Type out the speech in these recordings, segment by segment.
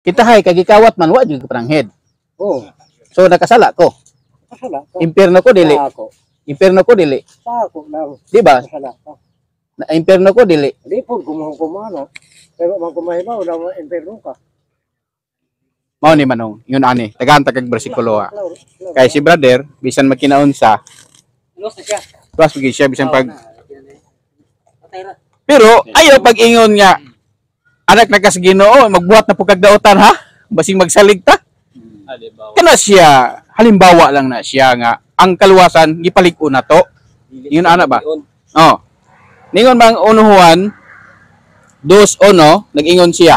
Kita hay kagikawat man wa jud pranghid. Oh, So nakasala ko. kasala ka. Impierno ko dili. Sa ako. Impierno ko dili. Sa ako lang. Di ba? Kasala ka. Na impierno ko dili. Di po kumana. Pero man kumahibaw daw impierno ka. Mao ni manong, yun ani, tagaan kag bersikulo ha. Claro. Kay si brother, bisan magkinaunsa, Los na siya. plus bigay siya bisan pag Patay ra. pero ayaw pag ingon nga anak na kas Ginoo magbuhat na pug kagdaotan ha, basing magsalig ta. Kana siya, halimbawa lang na siya nga ang kaluwasan gipalig-o na to. Yun ana ba? Oh. Ningon bang unuhuan 2:1 nag-ingon siya.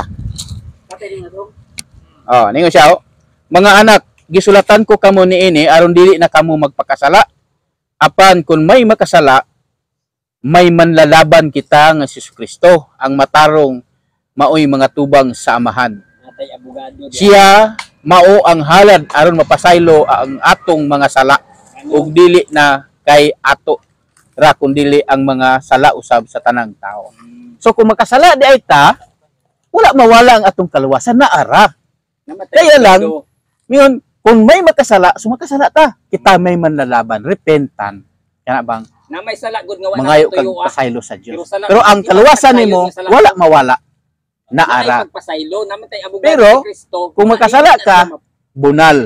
Patay din na to. Oh, ningon siya oh. Mga anak, gisulatan ko kamo niini aron dili na kamo magpakasala. Apan kun may makasala, may manlalaban kita nga si Kristo ang matarong maoy mga tubang sa amahan. Natay abogado. Siya mao ang halad aron mapasaylo ang atong mga sala ug dili na kay ato ra kun dili ang mga sala usab sa tanang tao. So kung makasala di ay ta, wala mawala ang atong kaluwasan na ara. Kaya lang, ngayon, kung may makasala, so makasala ta. Kita may manlalaban, repentant. Yan bang, Na may sala gud nga wala mangayo kag tuyo. pasaylo sa Dios. Pero sala- Pero ang kaluwasan nimo, Sala- wala mawala na ara. Pagpasaylo naman tay abogado Pero, si Kristo. kung makasala ka, bunal.